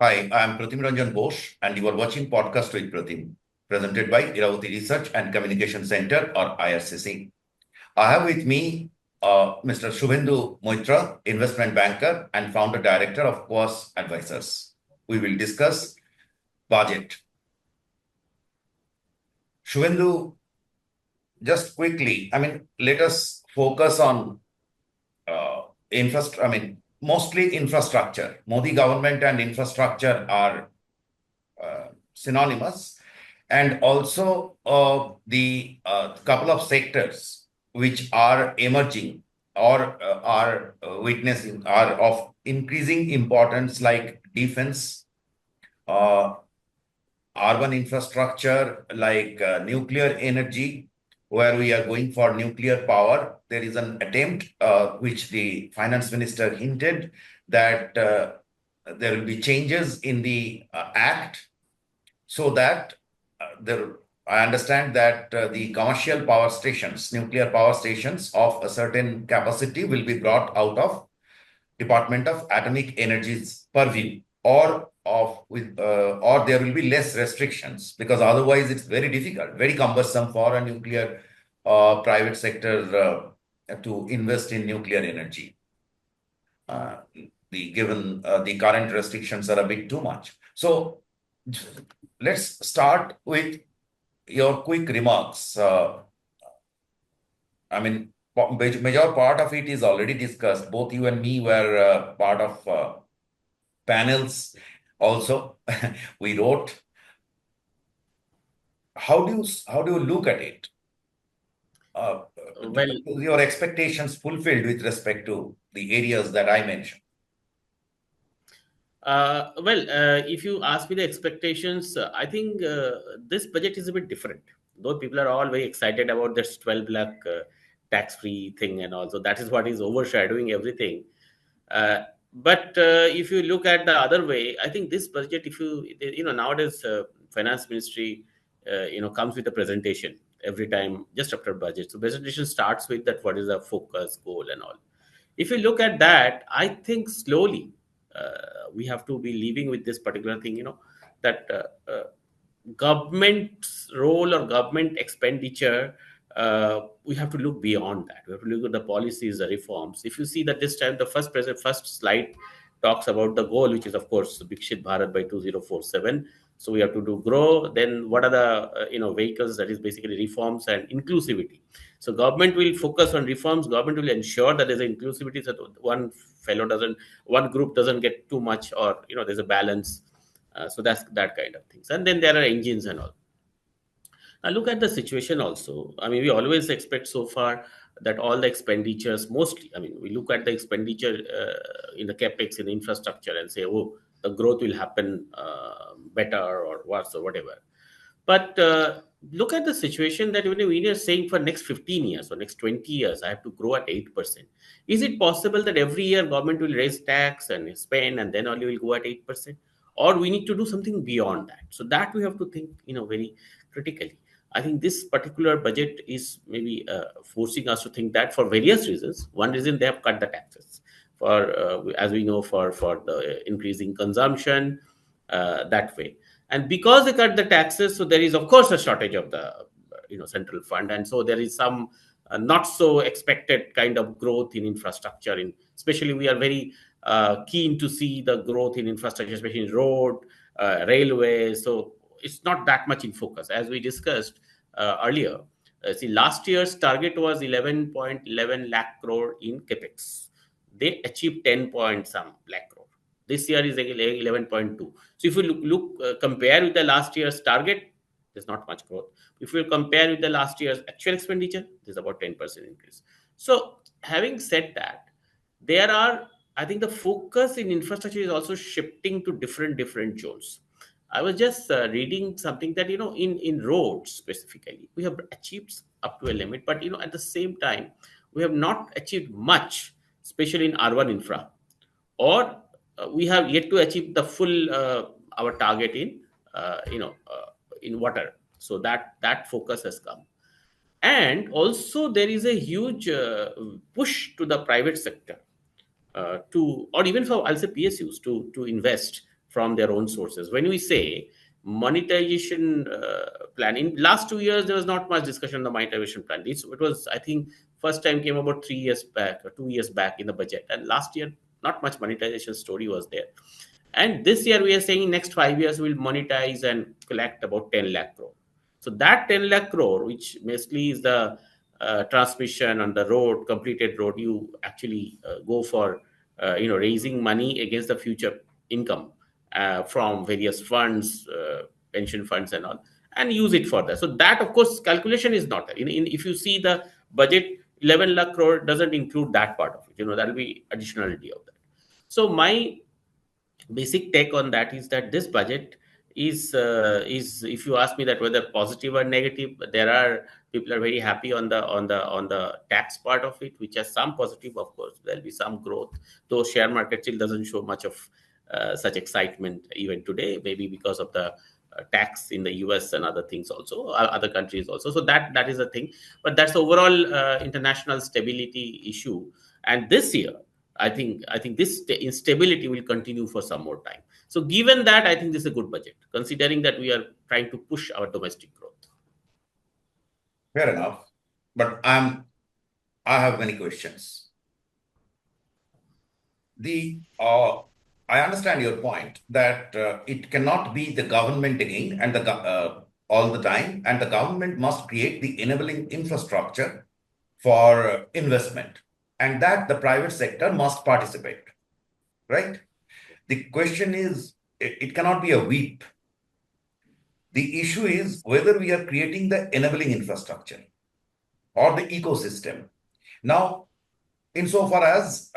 Hi, I'm Pratim Ranjan Bose, and you are watching Podcast with Pratim, presented by Iravati Research and Communication Center, or IRCC. I have with me Mr. Subhendu Moitra, investment banker and founder director of Coeus Advisors. We will discuss budget. Subhendu, just quickly, let us focus on mostly infrastructure. Modi government and infrastructure are synonymous, and also the couple of sectors which are emerging or are witnessing are of increasing importance, like defense, uh, urban infrastructure, like nuclear energy, where we are going for nuclear power. There is an attempt which the finance minister hinted that there will be changes in the act, so that I understand that the commercial power stations, nuclear power stations of a certain capacity, will be brought out of Department of Atomic Energy's purview, or there will be less restrictions, because otherwise it's very difficult, very cumbersome for a nuclear private sector to invest in nuclear energy. Given the current restrictions are a bit too much. So let's start with your quick remarks. Major part of it is already discussed. Both you and me were part of panels also. We wrote. How do you look at it? Your expectations fulfilled with respect to the areas that I mentioned? If you ask me the expectations, I think this budget is a bit different. Though people are all very excited about this 12 lakh tax-free thing and all, so that is what is overshadowing everything. But if you look at the other way, I think this budget, if nowadays finance ministry, comes with a presentation every time just after budget. So presentation starts with that, what is the focus, goal, and all. If you look at that, I think slowly we have to be living with this particular thing, that government's role or government expenditure, we have to look beyond that. We have to look at the policies, the reforms. If you see that this time the first slide talks about the goal, which is of course Vikshit Bharat by 2047. So we have to do grow. Then what are the vehicles? That is basically reforms and inclusivity. So government will focus on reforms. Government will ensure that there's an inclusivity, so that one group doesn't get too much, or there's a balance. So that's that kind of things. And then there are engines and all. Now look at the situation also. I mean, we always expect so far that all the expenditures, mostly, I mean, we look at the expenditure in the capex in infrastructure and say, oh, the growth will happen better or worse or whatever. But look at the situation that when we are saying for next 15 years or next 20 years, I have to grow at 8%. Is it possible that every year government will raise tax and spend and then only will go at 8%? Or we need to do something beyond that? So that we have to think, very critically. I think this particular budget is maybe forcing us to think that for various reasons. One reason, they have cut the taxes for, as we know, for the increasing consumption that way. And because they cut the taxes, so there is of course a shortage of the central fund, and so there is some not so expected kind of growth in infrastructure. In especially, we are very keen to see the growth in infrastructure, especially in road, railways. So it's not that much in focus, as we discussed earlier. See, last year's target was 11.11 lakh crore in capex. They achieved 10 point some lakh crore. This year is 11.2. So if you compare with the last year's target, there's not much growth. If you compare with the last year's actual expenditure, there's about 10% increase. So having said that, I think the focus in infrastructure is also shifting to different zones. I was just reading something that in roads specifically, we have achieved up to a limit, but at the same time, we have not achieved much, especially in urban infra, or we have yet to achieve the full our target in water. So that focus has come, and also there is a huge push to the private sector to, or even for, I'll say, PSUs to invest from their own sources. When we say monetization plan, in last 2 years, there was not much discussion on the monetization plan. It was, I think, first time came about 3 years back or 2 years back in the budget. And last year, not much monetization story was there. And this year, we are saying next 5 years, we'll monetize and collect about 10 lakh crore. So that 10 lakh crore, which basically is the transmission on the road, completed road, you actually go for raising money against the future income from various funds, pension funds, and all, and use it for that. So that, of course, calculation is not there. If you see the budget, 11 lakh crore doesn't include that part of it. That will be additionality of that. So my basic take on that is that this budget is, if you ask me that whether positive or negative, there are people are very happy on the tax part of it, which has some positive. Of course, there'll be some growth, though share market still doesn't show much of such excitement even today, maybe because of the tax in the US and other things also, other countries also. So that is a thing, but that's the overall international stability issue. And this year, I think this instability will continue for some more time. So given that, I think this is a good budget, considering that we are trying to push our domestic growth. Fair enough. But I have many questions. I understand your point that it cannot be the government again and all the time, and the government must create the enabling infrastructure for investment, and that the private sector must participate, right? The question is, it cannot be a whip. The issue is whether we are creating the enabling infrastructure or the ecosystem. Now, insofar as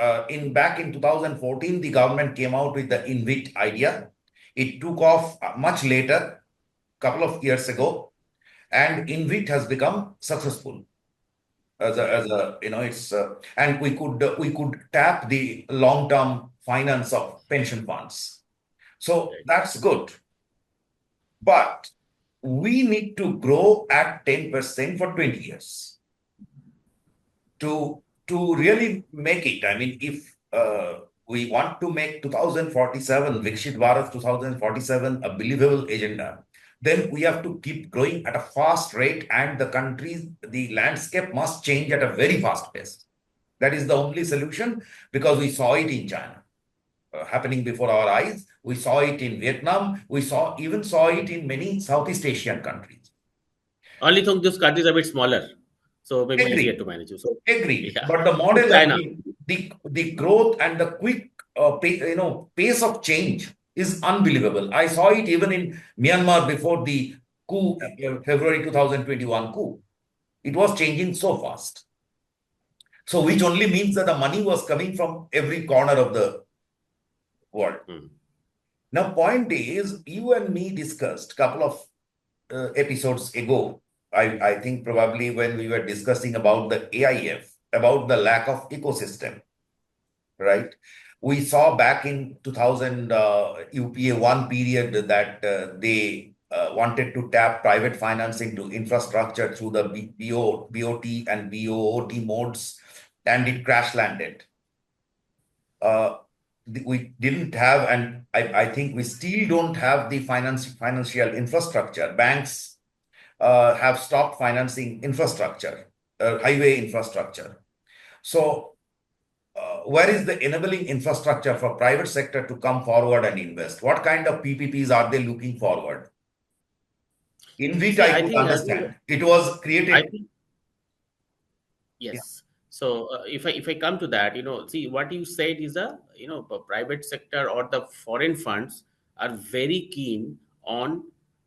back in 2014, the government came out with the InvIT idea. It took off much later, couple of years ago, and InvIT has become successful. And we could tap the long-term finance of pension funds. So that's good. But we need to grow at 10% for 20 years to really make it. I mean, if we want to make 2047, Vikshit Bharat 2047, a believable agenda, then we have to keep growing at a fast rate, and the landscape must change at a very fast pace. That is the only solution, because we saw it in China happening before our eyes. We saw it in Vietnam. We even saw it in many Southeast Asian countries. Only thing, those countries are a bit smaller, so maybe easier to manage. So, Agree. yeah. But the model, the growth and the quick pace of change is unbelievable. I saw it even in Myanmar before the coup, February 2021 coup. It was changing so fast. So, which only means that the money was coming from every corner of the world. Now, point is, you and me discussed a couple of episodes ago, I think probably when we were discussing about the AIF, about the lack of ecosystem, right? We saw back in 2000 UPA 1 period that they wanted to tap private financing to infrastructure through the BOT and BOOT modes, and it crash landed. We didn't have, and I think we still don't have the financial infrastructure. Banks have stopped financing infrastructure, highway infrastructure. So where is the enabling infrastructure for private sector to come forward and invest? What kind of PPPs are they looking forward? InvIT, I could understand. It was created. Yes. Yeah. So if I come to that, see what you said is the private sector or the foreign funds are very keen on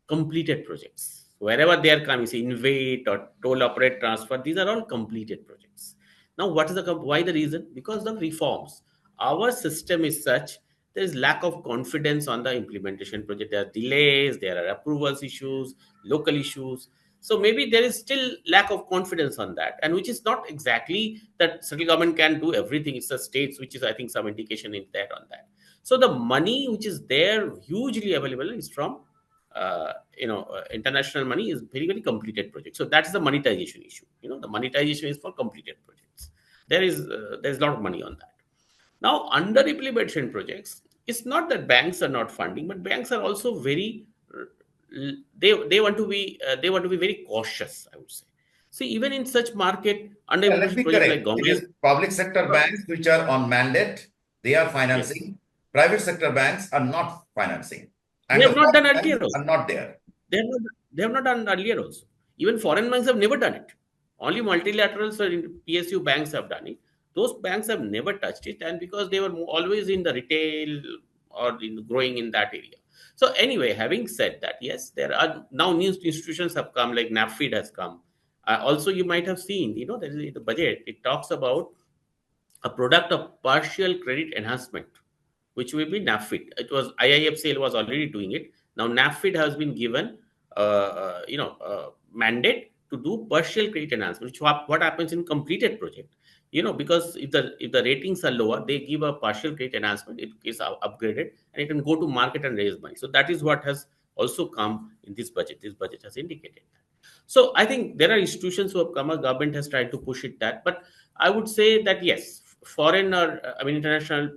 completed projects. Wherever they are coming, say InvIT or toll operate transfer, these are all completed projects. Now, what is why the reason? Because of reforms. Our system is such, there is lack of confidence on the implementation project. There are delays, there are approvals issues, local issues. So maybe there is still lack of confidence on that, and which is not exactly that central government can do everything. It's the states, which is, I think, some indication in there on that. So the money which is there hugely available is from international money, is very, very completed projects. So that's the monetization issue. The monetization is for completed projects. There's a lot of money on that. Now, under implementation projects, it's not that banks are not funding, but banks are also very they want to be very cautious, I would say. See, even in such market under Yeah, let implementation me project like correct. It government. is public sector banks which are on mandate. They are Yes, financing. Private sector banks are not financing. they And the have not done foreign earlier banks also. are not there. They have not done earlier also. Even foreign banks have never done it. Only multilaterals or in PSU banks have done it. Those banks have never touched it, and because they were always in the retail or in growing in that area. So anyway, having said that, yes, there are now new institutions have come, like NAFID has come. Also, you might have seen, there is the budget. It talks about a product of partial credit enhancement, which will be NAFID. It was IIFCL was already doing it. Now NAFID has been given, mandate to do partial credit enhancement. Which what happens in completed project? Because if the ratings are lower, they give a partial credit enhancement. It is upgraded and it can go to market and raise money. So that is what has also come in this budget. This budget has indicated that. So I think there are institutions who have come. A government has tried to push it that, but I would say that yes, foreign or international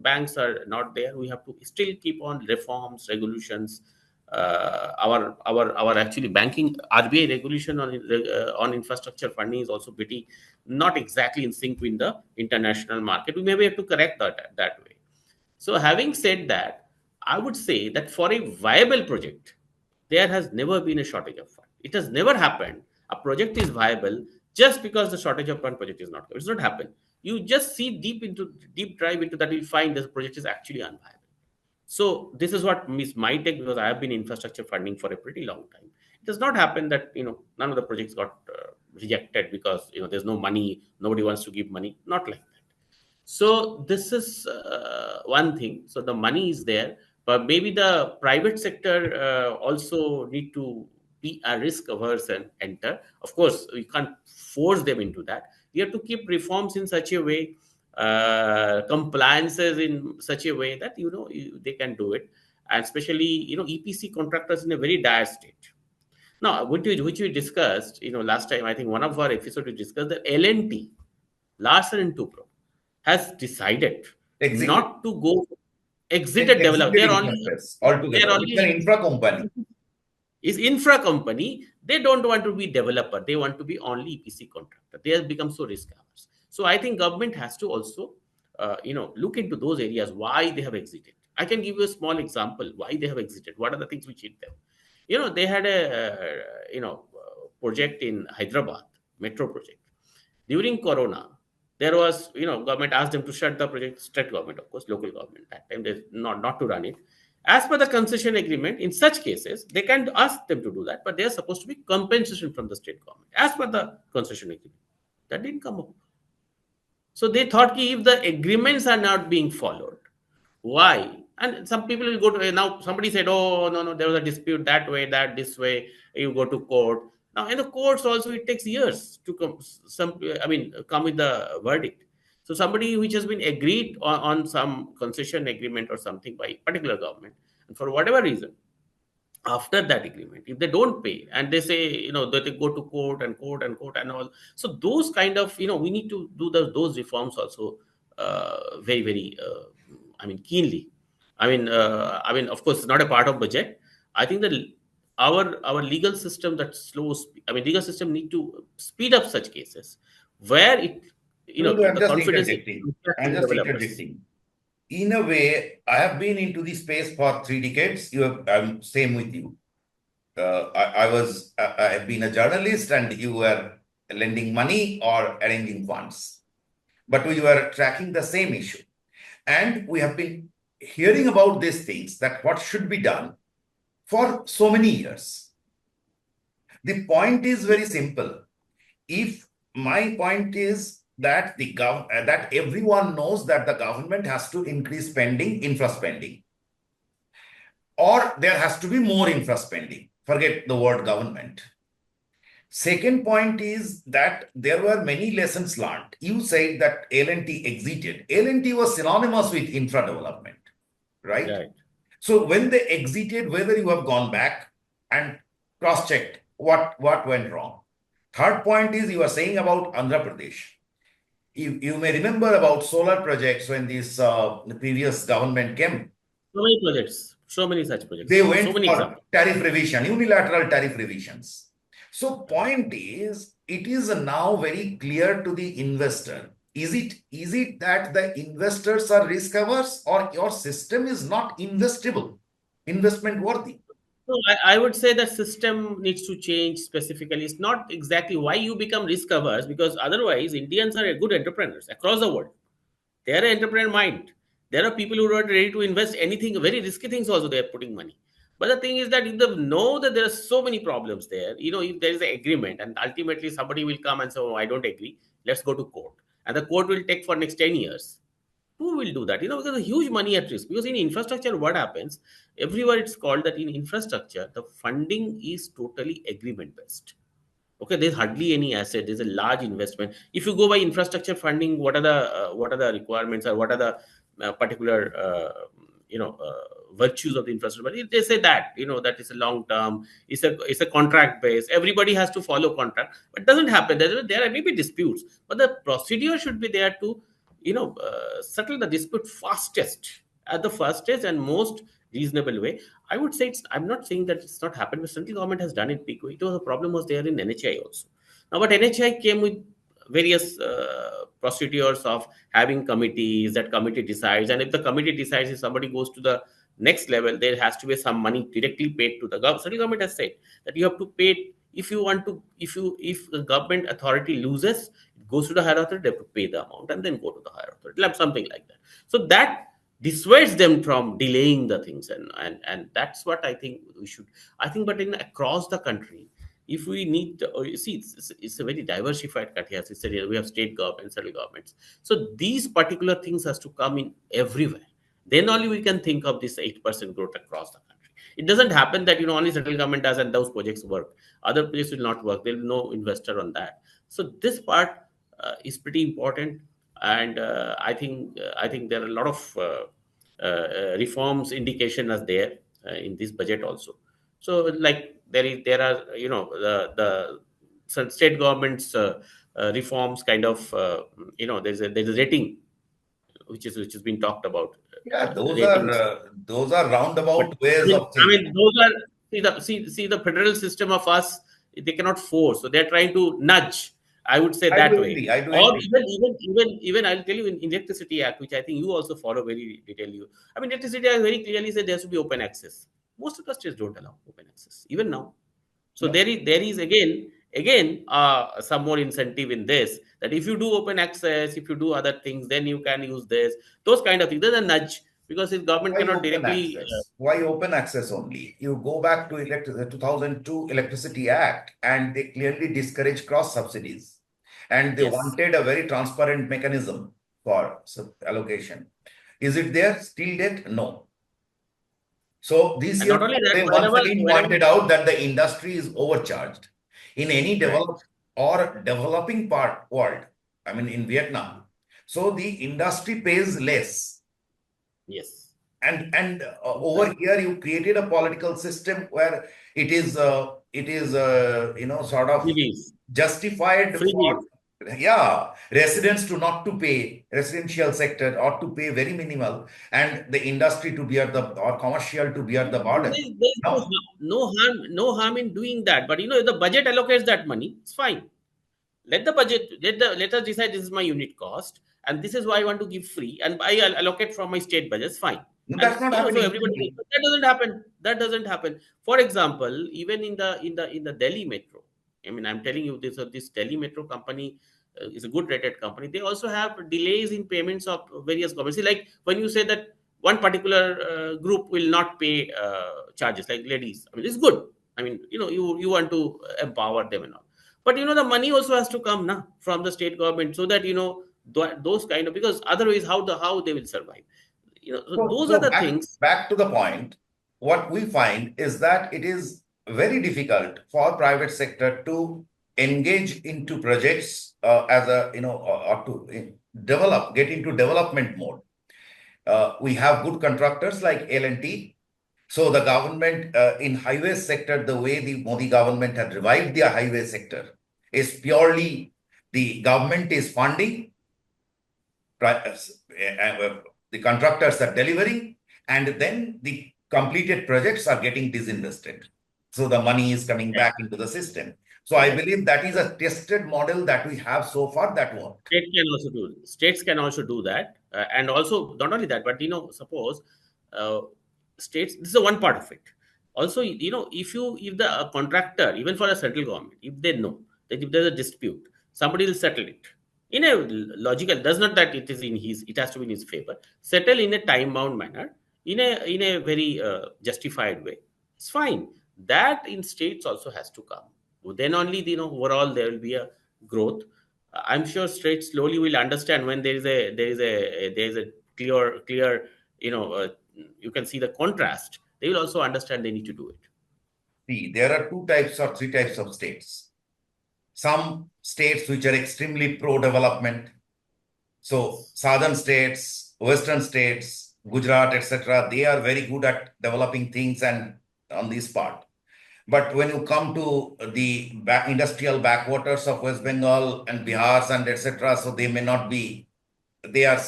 banks are not there. We have to still keep on reforms, regulations. Our actually banking RBI regulation on infrastructure funding is also pretty not exactly in sync with the international market. We maybe have to correct that way. So, having said that, I would say that for a viable project, there has never been a shortage of fund. It has never happened. A project is viable just because the shortage of fund project is not. It's not happened. You just see deep drive into that, you'll find this project is actually unviable. So this is what is my take, because I have been in infrastructure funding for a pretty long time. It does not happen that none of the projects got rejected because there's no money, nobody wants to give money. Not like that. So this is one thing. So the money is there, but maybe the private sector also need to be a risk averse and enter. Of course, we can't force them into that. We have to keep reforms in such a way, compliances in such a way that they can do it, and especially EPC contractors in a very dire state. Now, which we discussed, last time. I think one of our episodes we discussed that L&T, Larsen and Toubro, has decided Executive. not to go They exited develop. exited infrastructures They're altogether. It's an only infra company. is infra company. They don't want to be developer. They want to be only EPC contractor. They have become so risk averse. So I think government has to also, look into those areas why they have exited. I can give you a small example why they have exited. What are the things which hit them? They had a project in Hyderabad, metro project. During Corona, there was, government asked them to shut the project, state government, of course, local government that time, they not to run it. As per the concession agreement, in such cases, they can ask them to do that, but they are supposed to be compensation from the state government, as per the concession agreement. That didn't come up. So they thought ki if the agreements are not being followed, why? And some people will go to now. Somebody said, "Oh no, there was a dispute that way, that this way." You go to court. Now in the courts also it takes years to come. Come with the verdict. So somebody which has been agreed on some concession agreement or something by particular government, and for whatever reason, after that agreement, if they don't pay and they say that they go to court and all, so those kind of we need to do those reforms also very very keenly. Of course it's not a part of budget. I think that our legal system that slows, legal system need to speed up such cases where it No, I'm the just confidence in interjecting. I'm just developers. interjecting. In a way, I have been into this space for 3 decades. I'm same with you. I have been a journalist, and you were lending money or arranging funds, but we were tracking the same issue, and we have been hearing about these things, that what should be done for so many years. The point is very simple. If my point is that that everyone knows that the government has to increase spending, infra spending, or there has to be more infra spending. Forget the word government. Second point is that there were many lessons learned. You said that L&T exited. L&T was synonymous with infra development, right? Right. So when they exited, whether you have gone back and cross-checked what went wrong. Third point is you are saying about Andhra Pradesh. You may remember about solar projects when this the previous government came. So many projects, so many such projects, They so went many for examples. tariff revision, unilateral tariff revisions. So point is, it is now very clear to the investor. Is it that the investors are risk averse, or your system is not investment worthy? So I would say that system needs to change specifically. It's not exactly why you become risk averse, because otherwise Indians are good entrepreneurs across the world. They are an entrepreneur mind. There are people who are ready to invest anything, very risky things also they are putting money. But the thing is that if they know that there are so many problems there, if there is an agreement and ultimately somebody will come and say, oh, I don't agree, let's go to court. And the court will take for next 10 years. Who will do that? Because there's huge money at risk. Because in infrastructure, what happens? Everywhere it's called that in infrastructure, the funding is totally agreement based. Okay, there's hardly any asset. There's a large investment. If you go by infrastructure funding, what are the requirements, or what are the particular virtues of the infrastructure? They say that that is a long term. It's a contract base. Everybody has to follow contract, but it doesn't happen. There may be disputes, but the procedure should be there to settle the dispute fastest, at the fastest and most reasonable way. I would say I'm not saying that it's not happened, but central government has done it big way. It was a problem was there in NHI also. Now, but NHI came with various procedures of having committees. That committee decides, and if the committee decides, if somebody goes to the next level, there has to be some money directly paid to the government. Central government has said that you have to pay if you want to. If the government authority loses, it goes to the higher authority. They have to pay the amount and then go to the higher authority, like something like that. So that dissuades them from delaying the things, and that's what I think we should. I think, but in across the country, if we need to, you see, it's a very diversified country. As I said, we have state governments, central governments. So these particular things has to come in everywhere. Then only we can think of this 8% growth across the country. It doesn't happen that only central government does and those projects work. Other projects will not work. There will no investor on that. So this part is pretty important, and I think there are a lot of reforms indication as there in this budget also. So like there are the some state governments reforms kind of there's a rating which has been talked about, Yeah, ratings. those are But roundabout ways of I thinking. mean, those are see the federal system of us. They cannot force, so they're trying to nudge. I would say I do that way. agree. I do Or agree. even I'll tell you in Electricity Act, which I think you also follow very detail. I mean, Electricity Act very clearly said there has to be open access. Most of the states don't allow open access, even now. So No. there is again some more incentive in this, that if you do open access, if you do other things, then you can use this, those kind of things. There's a nudge, because if government Why cannot open directly access? Why open access only? You go back to the 2002 Electricity Act, and they clearly discourage cross subsidies. And they yes. wanted a very transparent mechanism for allocation. Is it there still yet? No. So this And year, not only that, they once wherever again wherever pointed out that the industry is overcharged. In any correct. developed or developing part world, I mean in Vietnam, so the industry pays less. Yes. And over here you created a political system where it is sort of Freebies. justified for, Freebies. yeah, residents to not to pay, residential sector or to pay very minimal, and the industry to bear the, or commercial to bear the burden. There's Now, no harm in doing that. But if the budget allocates that money, it's fine. Let us decide this is my unit cost, and this is why I want to give free, and I allocate from my state budget. It's fine. And that's not so happening. everybody, but that doesn't happen. That doesn't happen. For example, even in the Delhi metro, I mean, I'm telling you this Delhi metro company is a good rated company. They also have delays in payments of various governments. See, like when you say that one particular group will not pay charges, like ladies. I mean, it's good. I mean, you want to empower them and all. But the money also has to come now from the state government, so that those kind of, because otherwise how they will survive. So So, those are so the back, things. back to the point, what we find is that it is very difficult for private sector to engage into projects as a, or to get into development mode. We have good contractors like L&T. So the government in highway sector, the way the Modi government had revived the highway sector is purely the government is funding, the contractors are delivering, and then the completed projects are getting disinvested. So the money is coming Yeah. back into the system. So I Yes. believe that is a tested model that we have so far that worked. States can also do that, and also not only that, but suppose uh, states. This is one part of it. Also, if the contractor, even for a central government, if they know that if there's a dispute, somebody will settle it in a logical. Does not that it is in his. It has to be in his favor. Settle in a time bound manner, in a very justified way. It's fine. That in states also has to come. Then only overall there will be a growth. I'm sure states slowly will understand when there is a clear you know uh, you can see the contrast. They will also understand they need to do it. See, there are two types or three types of states. Some states which are extremely pro-development. So Yes. southern states, western states, Gujarat, etc., they are very good at developing things and on this part. But when you come to the industrial backwaters of West Bengal and Bihar and etc., so they may not be, they are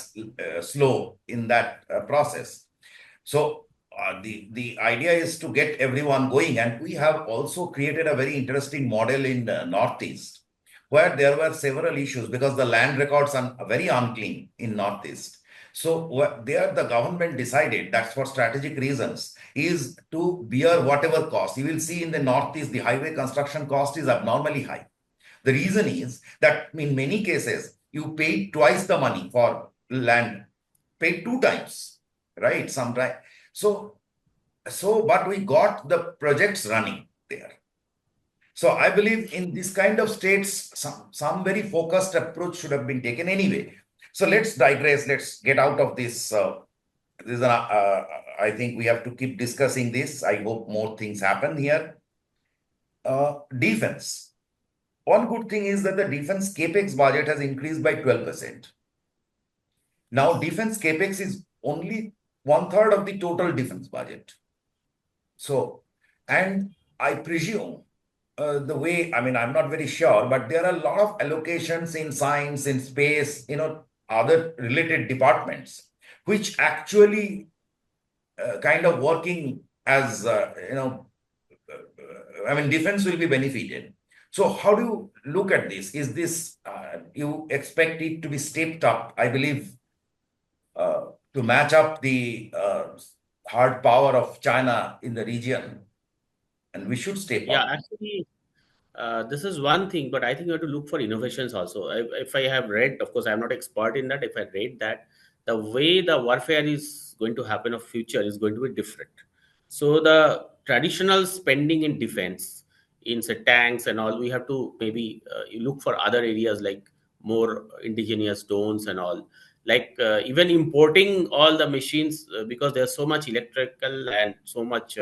slow in that process. So the idea is to get everyone going, and we have also created a very interesting model in the Northeast, where there were several issues because the land records are very unclean in Northeast. So there the government decided that's for strategic reasons is to bear whatever cost. You will see in the Northeast the highway construction cost is abnormally high. The reason is that in many cases you pay twice the money for land, paid two times, right? Sometimes. So, but we got the projects running there. So I believe in this kind of states, some very focused approach should have been taken anyway. So let's digress. Let's get out of this. I think we have to keep discussing this. I hope more things happen here. Defense. One good thing is that the defense capex budget has increased by 12%. Now, Yes. defense capex is only one third of the total defense budget. So, and I presume the way, I mean, I'm not very sure, but there are a lot of allocations in science, in space, other related departments, which actually kind of working as, I mean, defense will be benefited. So how do you look at this? Is this, you expect it to be stepped up, I believe, to match up the hard power of China in the region, and we should step Yeah, up. actually, this is one thing, but I think you have to look for innovations also. If I have read, of course, I'm not expert in that. If I read that, the way the warfare is going to happen of future is going to be different. So the traditional spending in defense, in say tanks and all, we have to maybe you look for other areas like more indigenous drones and all. Like even importing all the machines because there's so much electrical and so much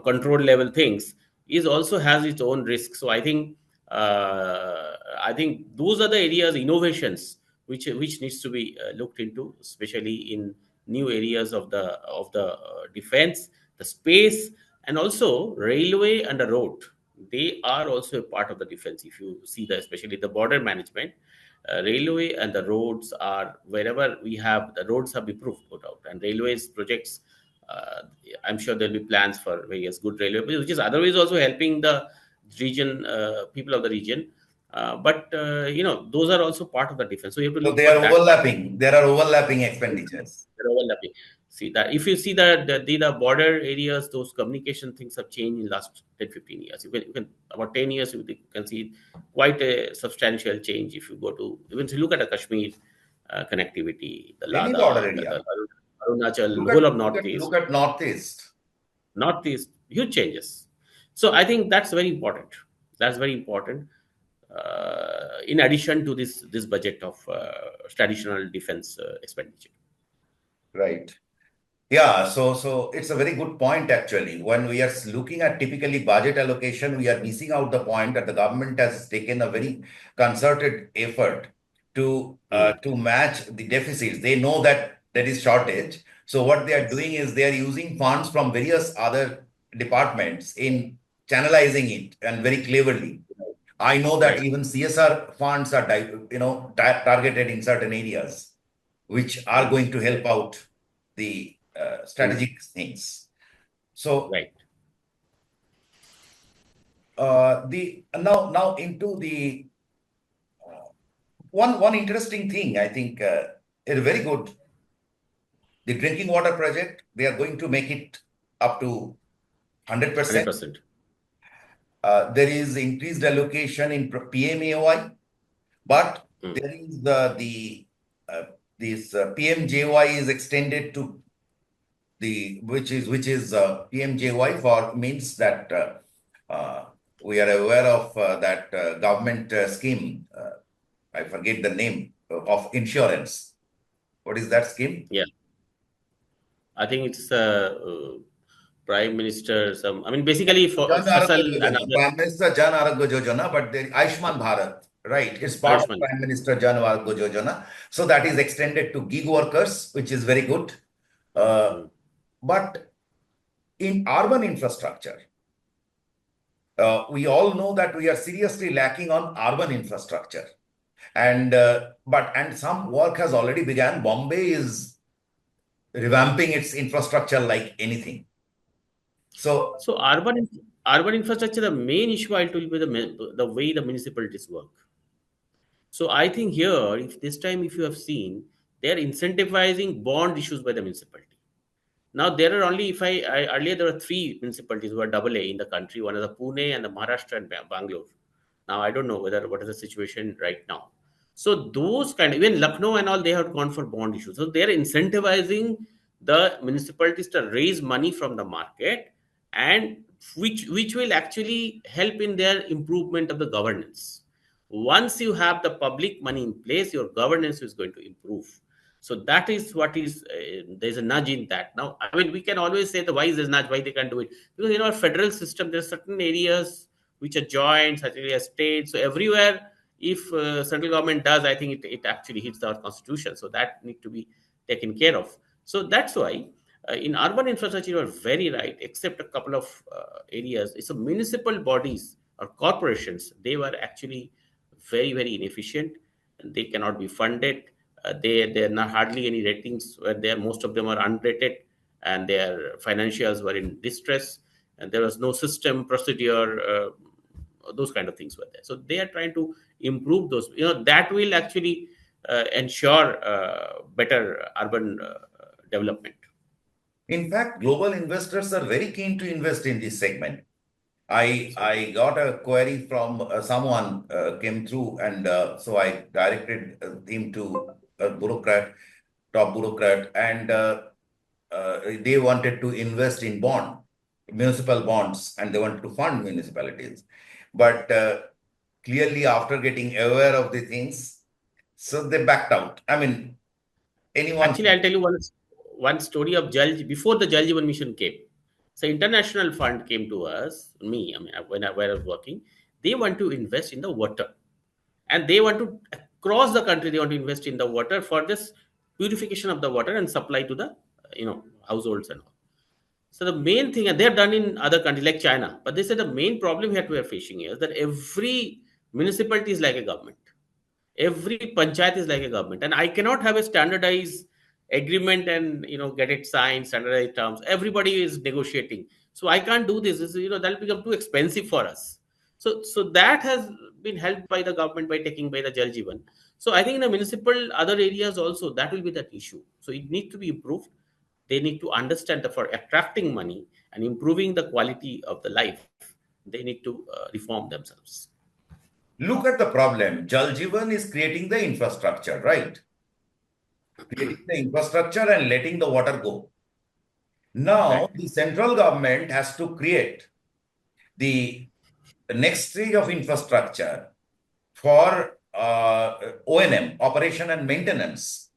control level things is also has its own risk. So I think those are the areas innovations which needs to be looked into, especially in new areas of the defense, the space, and also railway and the road. They are also a part of the defense. If you see that, especially the border management, railway and the roads are wherever we have the roads have improved put out, and railways projects. Uh, I'm sure there'll be plans for various good railway, which is otherwise also helping the region, people of the region. But those are also part of the defense. So you have to So look they for are that part. overlapping. There are overlapping Yes, expenditures. they're overlapping. See that if you see that the border areas, those communication things have changed in last 10, 15 years. You can about 10 years you can see quite a substantial change. If you go to even if you look at the Kashmir connectivity, the Any border Ladakh, the area. Arunachal, the Look whole at of look at Northeast. look at Northeast. Northeast, huge changes. So I think that's very important. That's very important. In addition to this budget of traditional defense expenditure. Right. Yeah, so it's a very good point actually. When we are looking at typically budget allocation, we are missing out the point that the government has taken a very concerted effort Hmm. to match the deficits. They know that there is shortage. So what they are Yes. doing is they are using funds from various other departments in channelizing it and very cleverly. I know that Right. even CSR funds are targeted in certain areas which are Hmm. going to help out the strategic things. So Right. the now into the one interesting thing, I think is very good. The drinking water project, they are going to make it up to 100%. 100%. There is increased allocation in PMAY, but Mm. there is the this PMJY is extended to the which is PMJY for means that we are aware of that government scheme. I forget the name of insurance. What is that scheme? Yeah. I think it's Prime Minister. I mean, basically for Jan Arogya Fasal and Yojana, other Prime Minister Jan Arogya Yojana, but the Ayushman Bharat, right? It's part of Ayushman. Prime Minister Jan Arogya Yojana. So that is extended to gig workers, which is very good. Mm. But in urban infrastructure, we all know that we are seriously lacking on urban infrastructure. And some work has already begun. Bombay is revamping its infrastructure like anything. So So urban infrastructure, the main issue I will be the way the municipalities work. So I think here, if this time if you have seen, they are incentivizing bond issues by the municipality. Now there are only earlier there were three municipalities who are double A in the country. One is the Pune and the Maharashtra and Bangalore. Now I don't know whether what is the situation right now. So those kind of even Lucknow and all they have gone for bond issues. So they are incentivizing the municipalities to raise money from the market, and which will actually help in their improvement of the governance. Once you have the public money in place, your governance is going to improve. So that is what is there's a nudge in that. Now I mean we can always say the why is there's nudge, why they can't do it, because in our federal system there are certain areas which are joint, certain areas state. So everywhere if central government does, I think it actually hits our constitution, so that need to be taken care of. So that's why in urban infrastructure you are very right, except a couple of areas, it's a municipal bodies or corporations, they were actually very inefficient, and they cannot be funded. They're not hardly any ratings where there, most of them are unrated, and their financials were in distress, and there was no system procedure, those kind of things were there. So they are trying to improve those, that will actually ensure better urban development. in fact, global investors are very keen to invest in this segment. So I got a query from someone came through, and so I directed him to a bureaucrat, top bureaucrat, and they wanted to invest in municipal bonds, and they wanted to fund municipalities. But clearly, after getting aware of the things, so they backed out. I mean, anyone. actually, I'll tell you one story of Jal before the Jal Jeevan Mission came. So international fund came to us, me, I mean, when I was working, they want to invest in the water, and they want to across the country. They want to invest in the water for this purification of the water and supply to the households and all. So the main thing, and they're done in other countries like China, but they said the main problem here we are facing is that every municipality is like a government, every panchayat is like a government, and I cannot have a standardized agreement and get it signed, standardized terms. Everybody is negotiating, so I can't do this. That'll become too expensive for us. So that has been helped by the government by taking by the Jal Jeevan. So I think in the municipal other areas also that will be that issue. So it needs to be improved. They need to understand that for attracting money and improving the quality of the life, they need to reform themselves. Look at the problem. Jal Jeevan is creating the infrastructure, right? Creating the infrastructure and letting the water go. Now, Right. the central government has to create the next stage of infrastructure for O&M, operation and maintenance,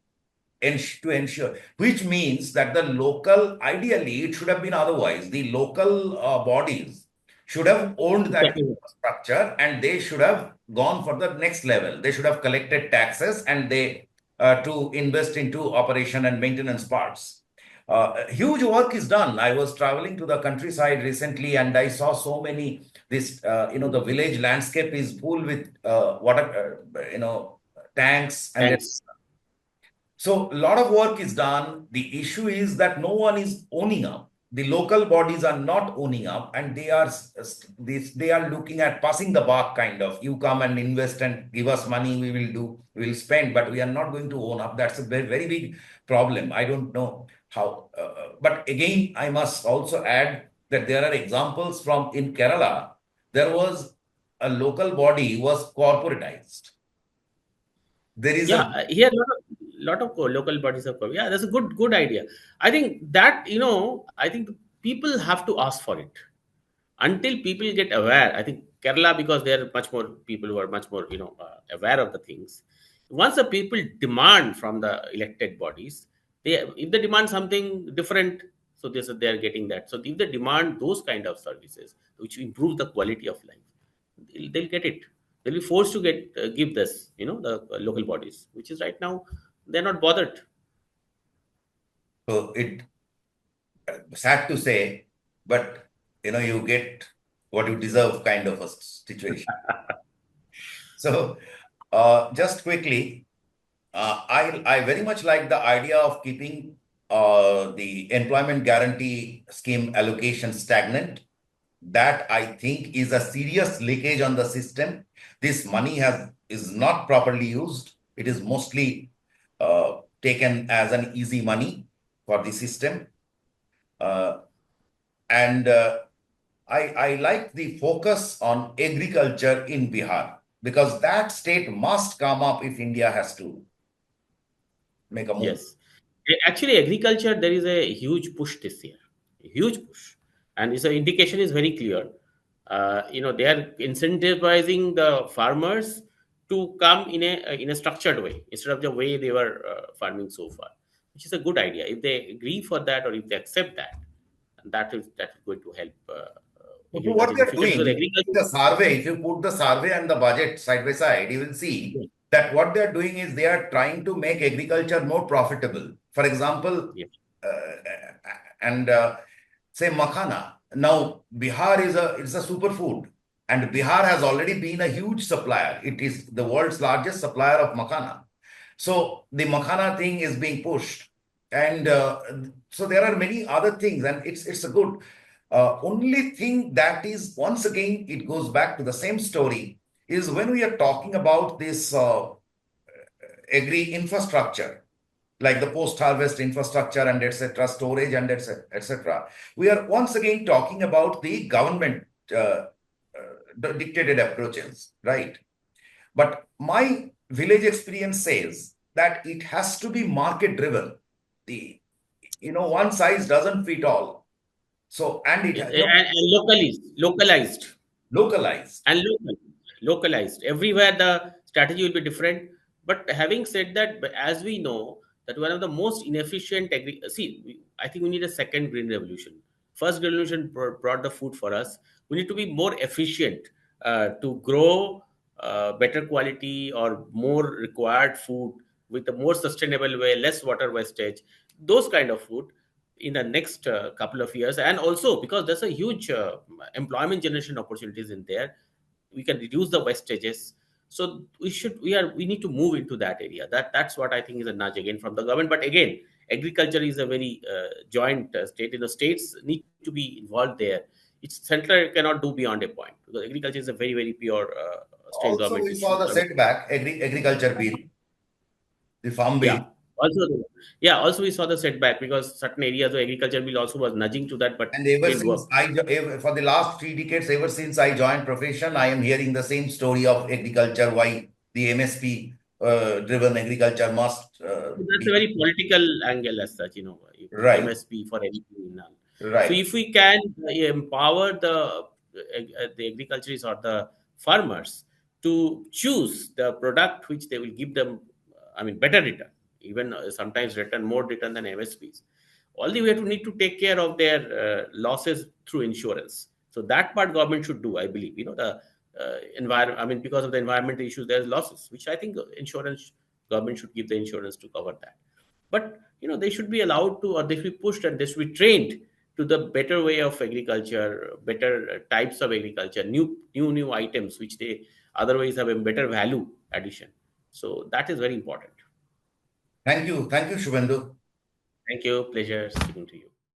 to ensure, which means that the local, ideally, it should have been otherwise. The local bodies should have owned that infrastructure, and they should have gone for the next level. They should have collected taxes, and they to invest into operation and maintenance parts. Huge work is done. I was traveling to the countryside recently, and I saw so many. The village landscape is full with water, tanks, and Thanks. So a lot of work is done. The issue is that no one is owning up. The local bodies are not owning up, and they are looking at passing the buck kind of. You come and invest and give us money, we will spend, but we are not going to own up. That's a very, very big problem. I don't know how, but again, I must also add that there are examples from in Kerala. There was a local body was corporatized. There is Yeah, a here local bodies have come. Yeah, that's a good idea. I think that, I think people have to ask for it. Until people get aware, I think Kerala, because there are much more people who are much more aware of the things. Once the people demand from the elected bodies, if they demand something different, so they are getting that. So if they demand those kind of services which improve the quality of life, they'll get it. They'll be forced to get give this, the local bodies, which is right now they're not bothered. so it sad to say, but you get what you deserve kind of a situation. So just quickly, I very much like the idea of keeping the employment guarantee scheme allocation stagnant. That I think is a serious leakage on the system. This money is not properly used. It is mostly taken as an easy money for the system. Uh, and I like the focus on agriculture in Bihar because that state must come up if India has to make a move. Yes. Actually, agriculture, there is a huge push this year, a huge push. And its indication is very clear. They are incentivizing the farmers to come in a structured way instead of the way they were farming so far, which is a good idea. If they agree for that, or if they accept that, that is going to help So what agriculture in the they're future, because doing, agriculture. if you put the survey and the budget side by side, you will see Yeah, that what they're doing is they are trying to make agriculture more profitable. For example, yeah, and say makhana. Now, Bihar is a superfood, and Bihar has already been a huge supplier. It is the world's largest supplier of makhana. So the makhana thing is being pushed, and so there are many other things, and it's a good. Only thing that is once again it goes back to the same story is when we are talking about this agri infrastructure like the post-harvest infrastructure and etc., storage and etc. We are once again talking about the government dictated approaches, right? But my village experience says that it has to be market driven. The one size doesn't fit all. So and it and localized. localized. And localized everywhere, the strategy will be different. But having said that, but as we know that one of the most inefficient I think we need a second green revolution. First green revolution brought the food for us. We need to be more efficient to grow better quality or more required food with a more sustainable way, less water wastage, those kind of food in the next couple of years. And also because there's a huge employment generation opportunities in there, we can reduce the wastages. So we need to move into that area. That's what I think is a nudge again from the government. But again, agriculture is a very joint state. The states need to be involved there. It's central cannot do beyond a point, because agriculture is a very, very pure state Also, government we saw issue. the I mean, setback agriculture bill, the farm bill. yeah. Also, yeah. Also, we saw the setback because certain areas of agriculture bill also was nudging to that, but And ever didn't since work. for the last 3 decades, ever since I joined profession, I am hearing the same story of agriculture, why the MSP driven agriculture must That's a be very political angle as such, you put right, MSP for anything now. So right. if we can empower the agriculturists or the farmers to choose the product which they will give them, I mean, better return, even sometimes return more return than MSPs. All the way to need to take care of their losses through insurance. So that part government should do, I believe. The environment. I mean, because of the environmental issues, there's losses, which I think insurance government should give the insurance to cover that. But they should be allowed to, or they should be pushed, and they should be trained to the better way of agriculture, better types of agriculture, new items which they otherwise have a better value addition. So that is very important. Thank you, Shubhendu. Thank you. Pleasure speaking to you.